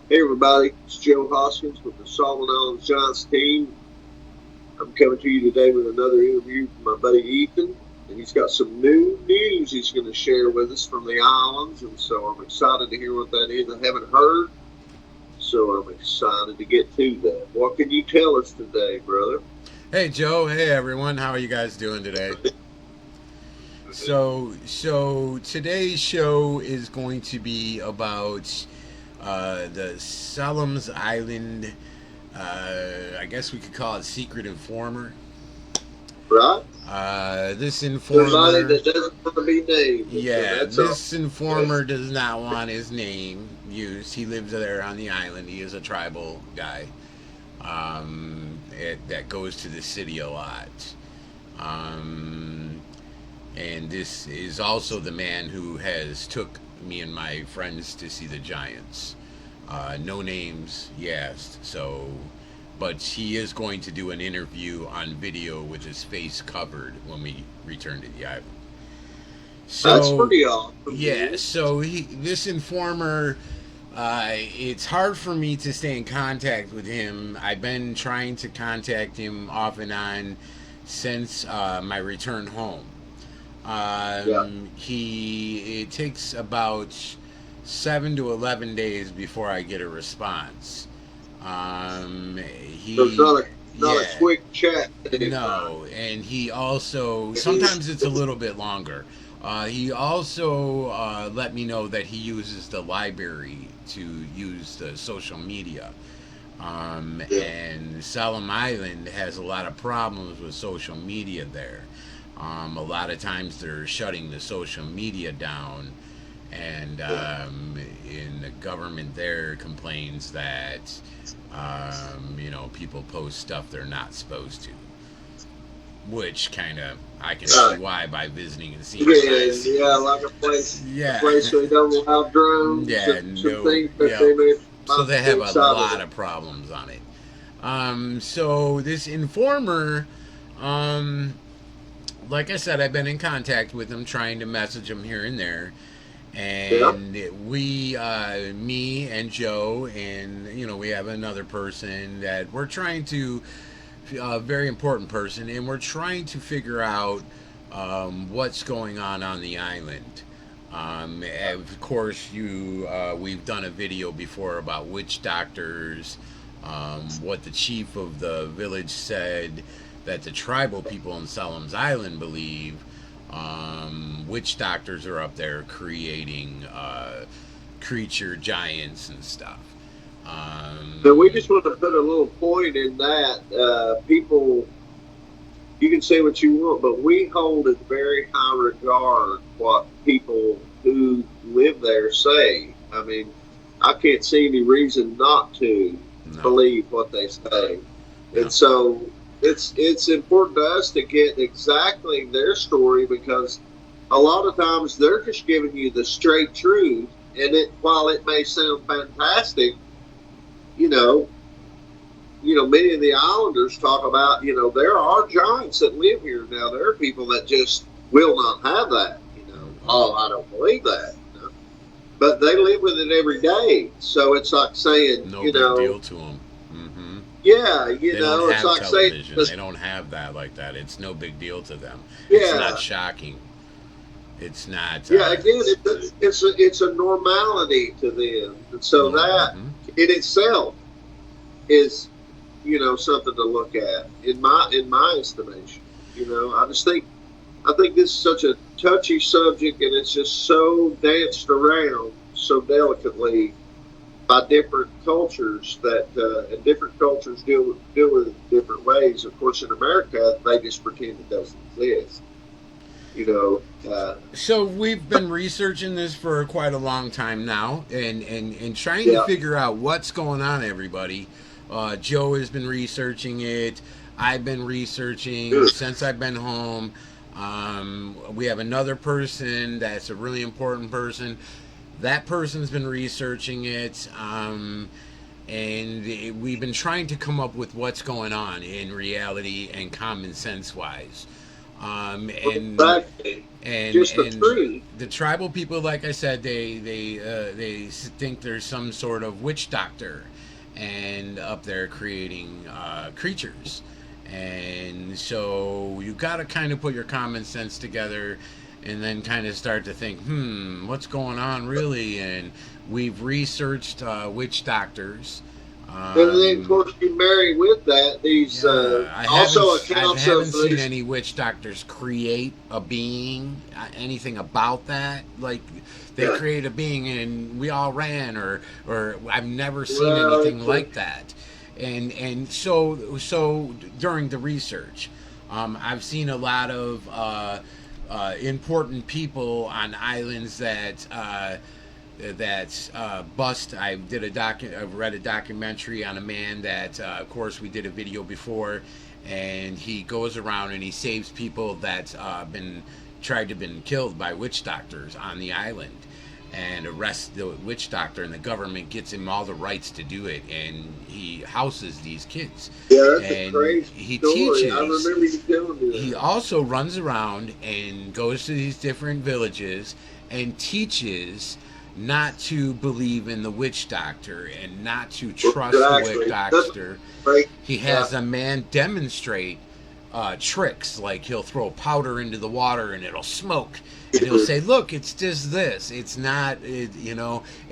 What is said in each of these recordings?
Hey everybody, it's Joe Hoskins with the Solomon Islands Giants team. I'm coming to you today with another interview from my buddy Ethan, and he's got some new news he's going to share with us from the islands, and so I'm excited to hear what that is. I haven't heard, so I'm excited to get to that. What can you tell us today, brother? Hey Joe, hey everyone, how are you guys doing today? So today's show is going to be about the Solomons Island. I guess we could call it secret informer. Right? This Somebody informer, that doesn't want to be named. So yeah, that's all. this informer does not want his name used. He lives there on the island. He is a tribal guy. That goes to the city a lot. Um, and this is also the man who has took me and my friends to see the Giants. No names, yes. So, but he is going to do an interview on video with his face covered when we return to the island. That's So, pretty awesome. yeah. So this informer. It's hard for me to stay in contact with him. I've been trying to contact him off and on since my return home. Yeah. He it takes about 7 to 11 days before I get a response. So it's He not a yeah, quick chat anymore. no, and he also sometimes it's a little bit longer. He also let me know that he uses the library to use the social media. Yeah. And Solemn Island has a lot of problems with social media there. A lot of times they're shutting the social media down, and Yeah. the government there complains that people post stuff they're not supposed to, which kind of I can see Right. why by visiting and seeing the Yeah, guys. yeah, like a Yeah, place where they don't allow drones yeah, and some no, things that yeah. they may So not they be have a inside of lot it. of problems on it. So this informer, um, like I said, I've been in contact with him, trying to message him here and there, Yeah, and me and Joe, and we have another person that we're trying to, a very important person, and we're trying to figure out what's going on the island. Of course, we've done a video before about witch doctors. What the chief of the village said that the tribal people in Solom's Island believe. Witch doctors are up there creating creature giants and stuff. so we Um, just want to put a little point in that. People, you can say what you want, but we hold in very high regard what people who live there say. I mean, I can't see any reason not to no, believe what they say. And no, so it's important to us to get exactly their story because a lot of times they're just giving you the straight truth. And while it may sound fantastic, you know, many of the islanders talk about, there are giants that live here. Now there are people that just will not have that. Oh, I don't believe that. But they live with it every day. So it's like saying, no big deal to them. yeah, They don't it's have like saying, television. They don't have that like that. It's no big deal to them. It's not yeah, shocking. It's not. yeah. Again, it's a normality to them, and so No. that in itself is something to look at in my estimation. I think this is such a touchy subject, and it's just so danced around so delicately by different cultures that and different cultures deal with it in different ways. Of course, in America, they just pretend it doesn't exist. You So we've been researching this for quite a long time now, and trying to yeah, figure out what's going on. Everybody, Joe has been researching it. I've been researching good. since I've been home. We have another person that's a really important person. That person's been researching it, and we've been trying to come up with what's going on in reality and common sense wise. And Exactly. Just the tree. the tribal people, like I said, they think there's some sort of witch doctor, and up there creating creatures. And so you got to kind of put your common sense together, and then kind of start to think, what's going on really? And we've researched witch doctors. And then, of course, you marry with that these also accounts I haven't of seen any witch doctors create a being, anything about that. Like they create a being and we all ran, or I've never seen anything like that. And so during the research, I've seen a lot of important people on islands that. Bust. I read a documentary on a man that, of course, we did a video before, and he goes around and he saves people that's been killed by witch doctors on the island, and arrests the witch doctor, and the government gets him all the rights to do it, and he houses these kids. Yeah, that's and a crazy he story. teaches. I remember you telling me that. He also runs around and goes to these different villages and teaches not to believe in the witch doctor and not to trust the witch doctor. Right. He has a man demonstrate tricks, like he'll throw powder into the water and it'll smoke, and he'll say, "Look, it's just this. It's not, and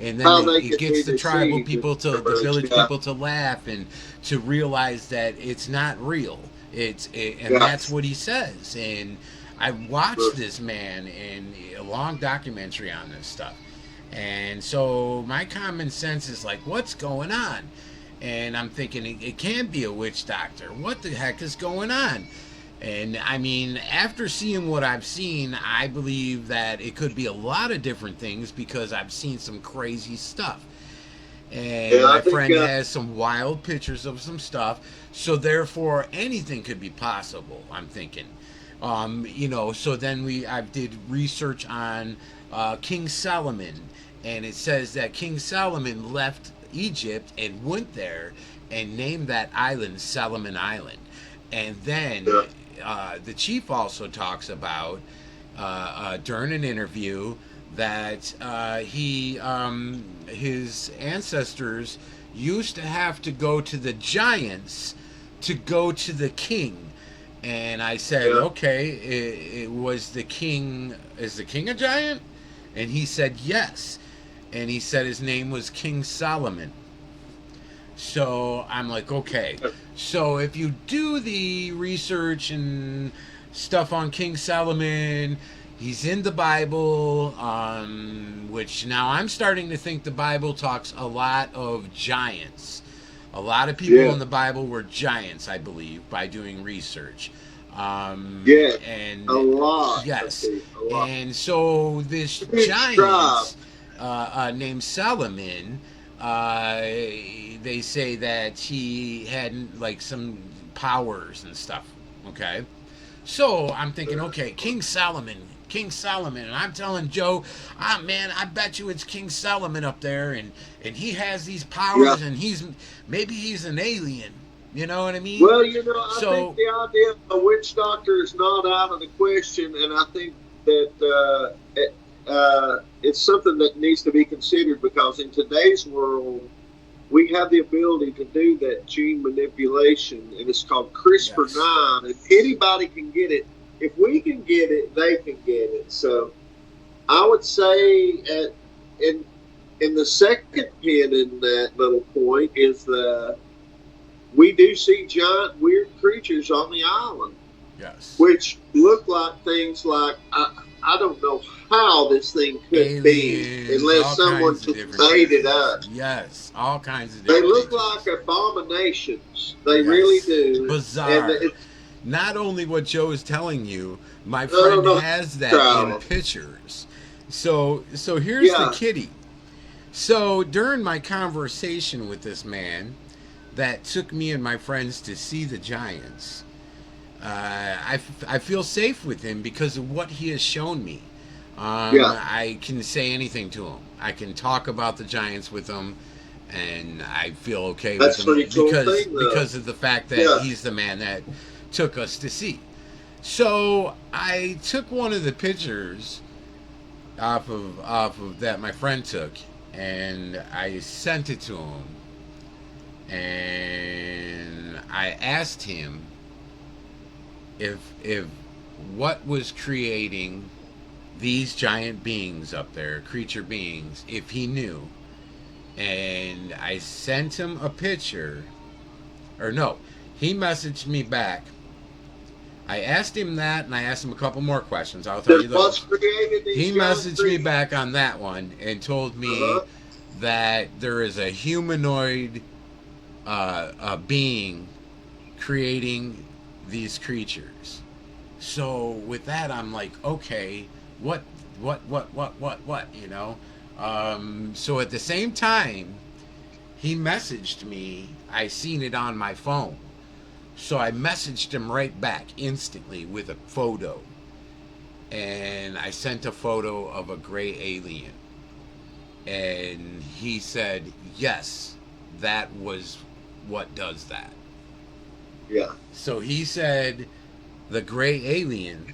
then it gets the tribal people the village people to laugh and to realize that it's not real. That's what he says. And I watched this man in a long documentary on this stuff. And so my common sense is like, what's going on? And I'm thinking, it can't be a witch doctor. What the heck is going on? And I mean, after seeing what I've seen, I believe that it could be a lot of different things, because I've seen some crazy stuff. And my friend has some wild pictures of some stuff. So therefore, anything could be possible, I'm thinking. So then I did research on King Solomon. And it says that King Solomon left Egypt and went there and named that island Solomon Island. And then the chief also talks about, during an interview, that his ancestors used to have to go to the giants to go to the king. And I said, okay, it was the king. Is the king a giant? And he said yes. And he said his name was King Solomon. So I'm like, okay. So if you do the research and stuff on King Solomon, he's in the Bible, which now I'm starting to think the Bible talks a lot of giants. A lot of people in the Bible were giants, I believe, by doing research. And a lot. Yes. A lot. And so this giant named Solomon, they say that he had like some powers and stuff. Okay, so I'm thinking, okay, King Solomon, and I'm telling Joe, man, I bet you it's King Solomon up there, and he has these powers, and maybe he's an alien. You know what I mean? Well, I think the idea of a witch doctor is not out of the question, and I think that it's something that needs to be considered, because in today's world, we have the ability to do that gene manipulation, and it's called CRISPR-9, and anybody can get it. If we can get it, they can get it. So I would say in the second pin in that little point is we do see giant weird creatures on the island. Yes. Which look like things like, I don't know how this thing could aliens, be unless someone just made it up. Yes, all kinds of different They look creatures. like abominations. They really do. Bizarre. Not only what Joe is telling you, my friend has that in pictures. So here's the kitty. So during my conversation with this man that took me and my friends to see the giants, I feel safe with him because of what he has shown me. I can say anything to him. I can talk about the giants with him, and I feel okay with him because of the fact that he's the man that took us to see. So I took one of the pictures off of that my friend took, and I sent it to him, and I asked him if what was creating these giant beings up there, creature beings, if he knew. And I sent him a picture, or no, he messaged me back. I asked him that, and I asked him a couple more questions. I'll tell you What's those. created these He giant messaged me creatures? back on that one and told me Uh-huh. that there is a humanoid being creating these creatures. So with that, I'm like, okay, what, you know? So at the same time, he messaged me. I seen it on my phone. So I messaged him right back instantly with a photo. And I sent a photo of a gray alien. And he said, yes, that was what does that. Yeah. So he said the gray alien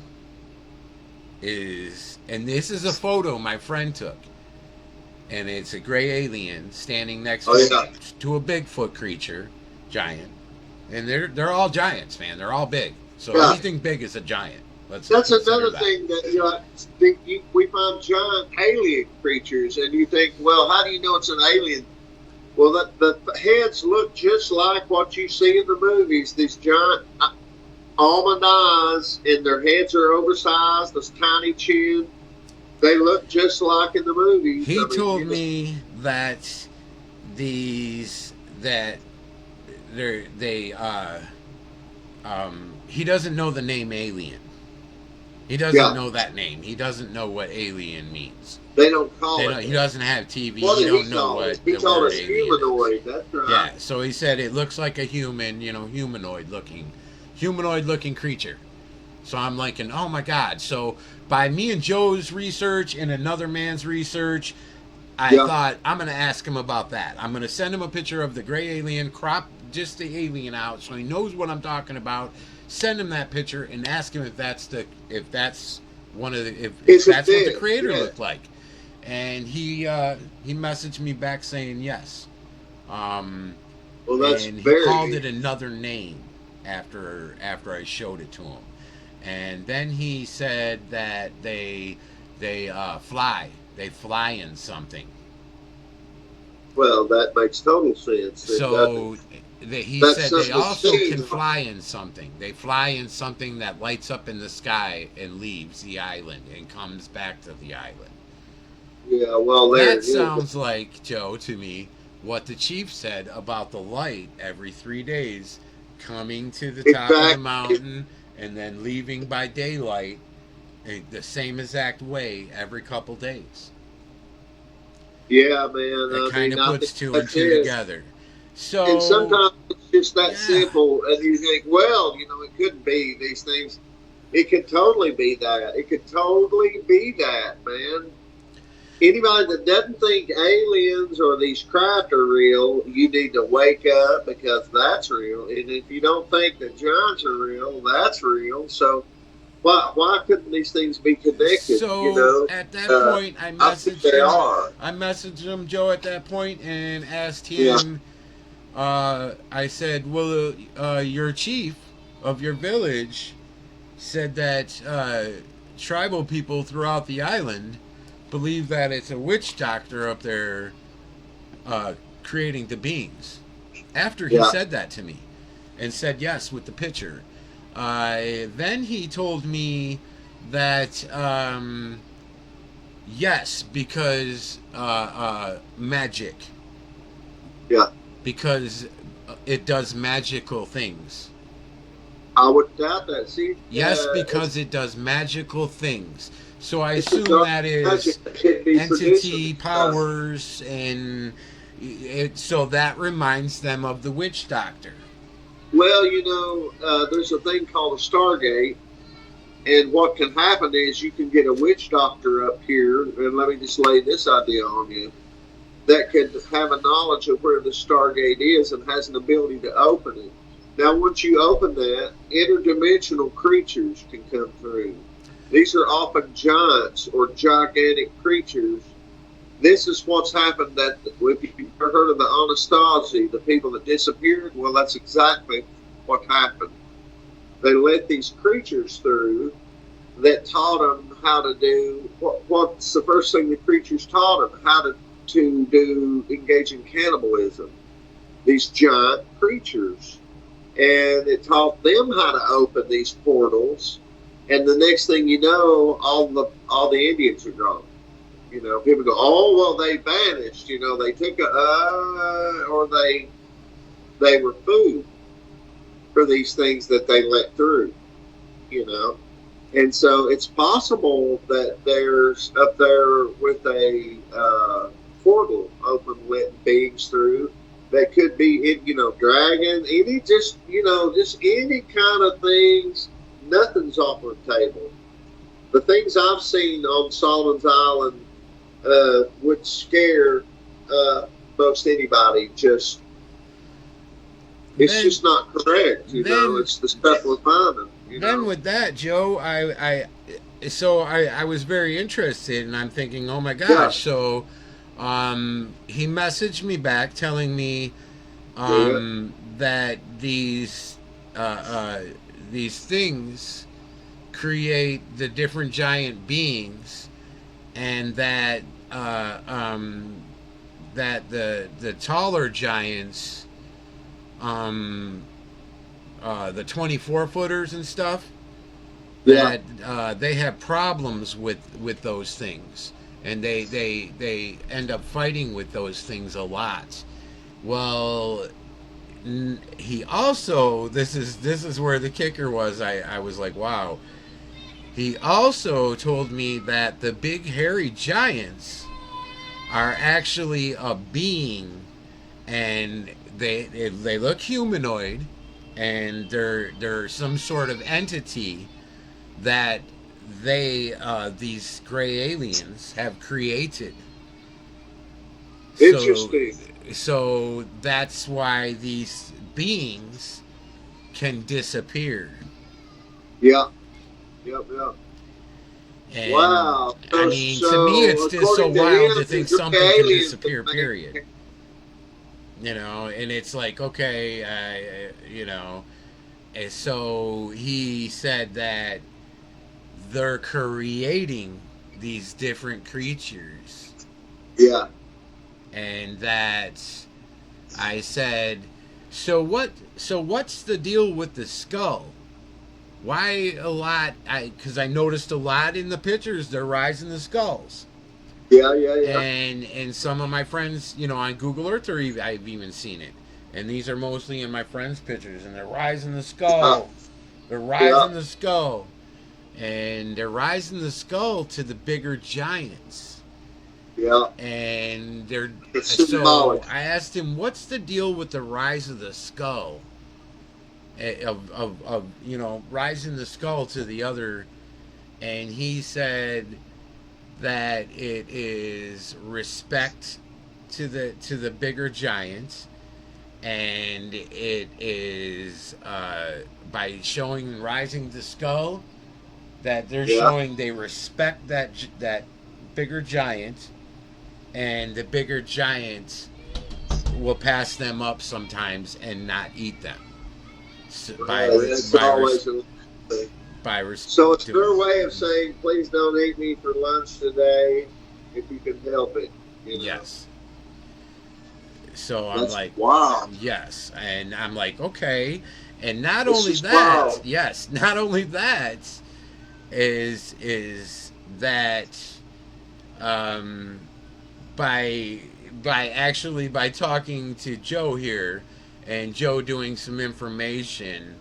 is, and this is a photo my friend took, and it's a gray alien standing next to a Bigfoot creature, giant, and they're all giants, man. They're all big. So Yeah. anything big is a giant. That's consider another that. thing that we find giant alien creatures, and you think, well, how do you know it's an alien? Well, the heads look just like what you see in the movies. These giant almond eyes, and their heads are oversized. This tiny chin. They look just like in the movies. He told me that these that they he doesn't know the name alien. He doesn't know that name. He doesn't know what alien means. They don't call it. He doesn't have TV. What he did don't he know call what it? He the told word us alien humanoid. is. That's right. Yeah. So he said it looks like a human, humanoid looking creature. So I'm like, oh my God. So by me and Joe's research and another man's research, I thought I'm going to ask him about that. I'm going to send him a picture of the gray alien, crop just the alien out so he knows what I'm talking about. Send him that picture and ask him if that's what the creator looked like. And he messaged me back saying yes. Well, that's and he very called it another name after I showed it to him. And then he said that they fly in something. Well, that makes total sense. So he said they also can fly in something. They fly in something that lights up in the sky and leaves the island and comes back to the island. Yeah, well, that sounds like, Joe, to me, what the chief said about the light every 3 days coming to the top of the mountain and then leaving by daylight in the same exact way every couple days. Yeah, man. That kind of puts two and two together. So, and sometimes it's just that simple, and you think, well, it couldn't be these things. It could totally be that. It could totally be that, man. Anybody that doesn't think aliens or these craft are real, you need to wake up, because that's real. And if you don't think that giants are real, that's real. So why couldn't these things be connected? So at that point, I messaged him, Joe, at that point, and asked him. I said, well, your chief of your village said that tribal people throughout the island believe that it's a witch doctor up there creating the beings. After he said that to me and said yes with the picture, then he told me that yes, because magic. Yeah. Because it does magical things. I would doubt that. See? Yes, because it does magical things. So I assume that is entity powers, and so that reminds them of the witch doctor. Well, there's a thing called a Stargate, and what can happen is you can get a witch doctor up here, and let me just lay this idea on you, that could have a knowledge of where the Stargate is and has an ability to open it. Now, once you open that, interdimensional creatures can come through. These are often giants or gigantic creatures. This is what's happened. That if you've ever heard of the Anastasia, the people that disappeared, well, that's exactly what happened. They let these creatures through that taught them how to do what's the first thing the creatures taught them? How to do engage in cannibalism. These giant creatures, and it taught them how to open these portals. And the next thing you know, all the Indians are gone. You know, people go, oh well, they vanished. You know, they took or they were food for these things that they let through. You know, and so it's possible that there's up there with a portal open, letting beings through. That could be, you know, dragon, just any kind of things. Nothing's off the table. The things I've seen on Solomon's Island would scare most anybody. It's just not correct. You know, it's the stuff we're finding. Then with that, Joe, I was very interested, and I'm thinking, oh my gosh, Yeah. so he messaged me back telling me that these things create the different giant beings, and that that the taller giants, the 24-footers and stuff, that they have problems with those things, and they end up fighting with those things a lot. Well, he also, this is where the kicker was. I was like, wow. He also told me that the big hairy giants are actually a being, and they look humanoid, and they're some sort of entity that these gray aliens have created. Interesting. So that's why these beings can disappear. Yeah. Yep. And, Wow. I mean, to me, it's just so wild to think something can disappear, period. You know, and it's like, okay, you know. And so he said that they're creating these different creatures. Yeah. And that I said, so what's the deal with the skull? Why a lot? Because I noticed a lot in the pictures, they're rising the skulls. Yeah. And some of my friends, you know, on Google Earth, I've even seen it. And these are mostly in my friends' pictures, and they're rising the skull. They're rising the skull. And they're rising the skull to the bigger giants. Yeah. And they're symbolic. I asked him, what's the deal with the rise of the skull? Of you know, rising the skull to the other, and he said that it is respect to the bigger giants, and it is by showing rising the skull that they're showing they respect that bigger giant, and the bigger giant will pass them up sometimes and not eat them. So it's their way of saying, please don't eat me for lunch today if you can help it. You know? Yes. So I'm That's like, wow. Yes. And I'm like, okay. And not This only is that, wild. yes, not only that is that by talking to Joe here, and Joe doing some information,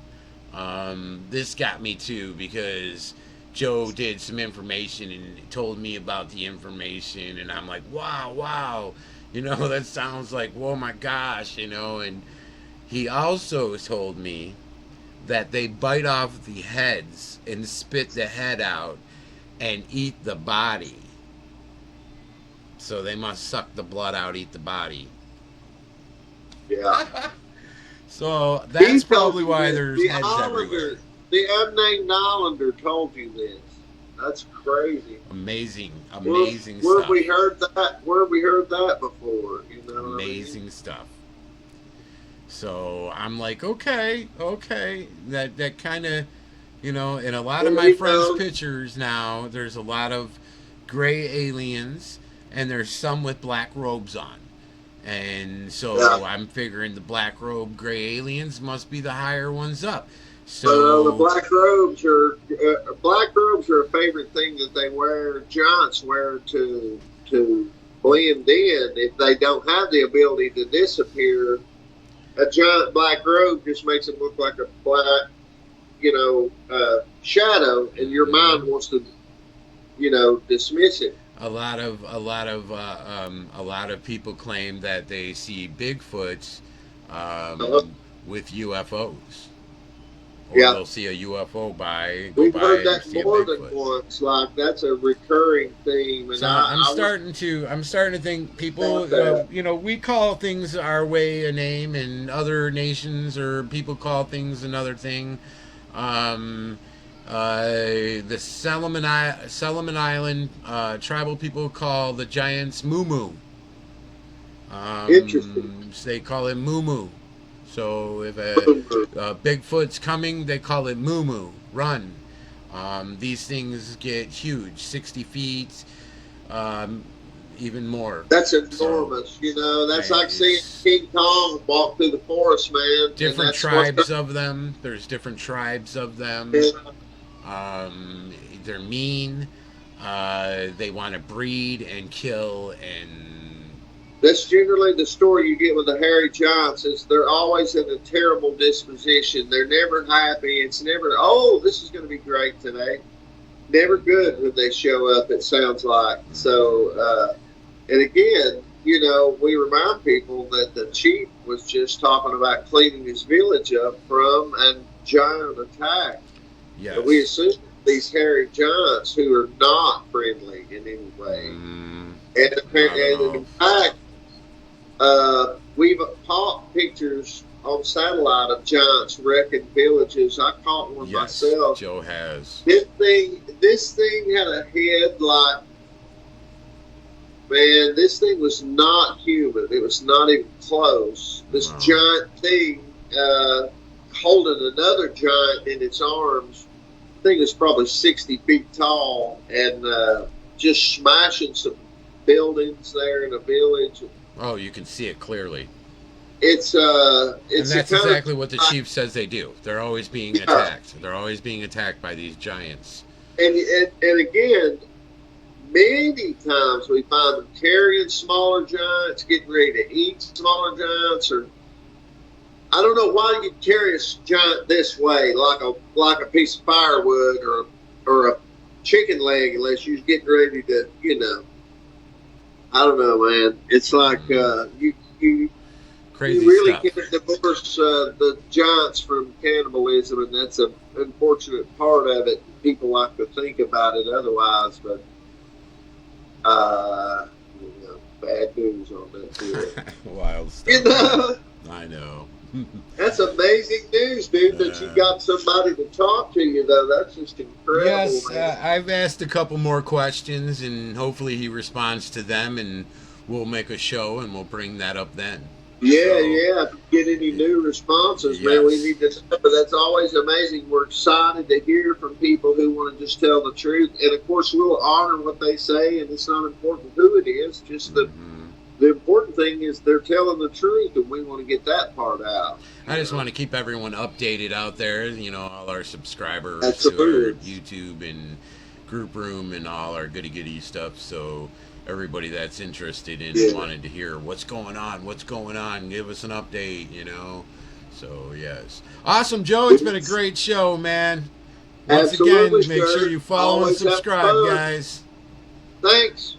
this got me too, because Joe did some information and told me about the information, and I'm like, wow, you know, that sounds like, oh my gosh, you know. And he also told me that they bite off the heads and spit the head out and eat the body. So they must suck the blood out, eat the body. Yeah. So He that's told probably you why this. there's The heads everywhere. Islander, the unnamed Islander told you this. That's crazy. Amazing, Where, amazing where stuff. we heard that? Where we heard that before? You know what I mean? Amazing stuff. So I'm like, okay, okay. That kind of, you know, in a lot of Well, my you friends' know, pictures now, there's a lot of gray aliens, and there's some with black robes on. And yeah. so I'm figuring the black robe gray aliens must be the higher ones up. But the So black robes are a favorite thing that they wear. Giants wear to blend in. If they don't have the ability to disappear, a giant black robe just makes them look like a black, shadow, and your mhm, mind wants to, dismiss it. a lot of people claim that they see Bigfoots Uh, with UFOs, or yeah, they'll see a UFO go we've by heard and that see a more than Bigfoot. once. Like that's a recurring theme, and So I was I'm starting to think people, about that. we call things our way a name, and other nations or people call things another thing. Um, the Solomon Island tribal people call the giants Moo Moo. Interesting. They call it Moo Moo. So if a Bigfoot's coming, they call it Moo Moo. Run. These things get huge, 60 feet, um, even more. That's So enormous. That's like seeing it's King Kong walk through the forest, man. And different that's what's tribes of them. There's different tribes of them. Um, they're mean. They want to breed and kill, and that's generally the story you get with the hairy giants. Is they're always in a terrible disposition. They're never happy. It's never, oh, this is going to be great today. Never good when they show up. It sounds like so. And again, we remind people that the chief was just talking about cleaning his village up from a giant attack. And we yes. assume these hairy giants who are not friendly in any way. Not at And all. in fact, we've caught pictures on satellite of giants wrecking villages. I caught one Yes, myself. Joe has. This thing had a head like, man, this thing was not human. It was not even close. This No. giant thing holding another giant in its arms. I think it's probably 60 feet tall and just smashing some buildings there in a village. Oh, you can see it clearly. It's And it's a that's kind exactly of what the chief says they do. They're always being yeah. attacked. They're always being attacked by these giants. And again, many times we find them carrying smaller giants, getting ready to eat smaller giants, or I don't know why you'd carry a giant this way, like a piece of firewood or a chicken leg, unless you're getting ready to, I don't know, man. It's like you Crazy really stuff. can't divorce the giants from cannibalism, and that's an unfortunate part of it. People like to think about it otherwise, but bad news on that too. Wild You stuff. know, I know. that's amazing news, dude. That you got somebody to talk to you, though. That's just incredible, Yes, man. I've asked a couple more questions, and hopefully he responds to them, and we'll make a show, and we'll bring that up then. Yeah, So, yeah. If you get any new responses, man, we yes. need to know. But that's always amazing. We're excited to hear from people who want to just tell the truth. And of course, we'll honor what they say, and it's not important who it is. Just Mhm. the important thing is they're telling the truth, and we want to get that part out. I just want to keep everyone updated out there, all our subscribers to our Absolutely. YouTube and group room and all our goody goody stuff. So everybody that's interested in Yeah. wanted to hear what's going on, give us an update. So yes, awesome, Joe. It's been a great show, man. Once Absolutely, again, make sir. sure you follow and Always have subscribe, fun. guys. Thanks.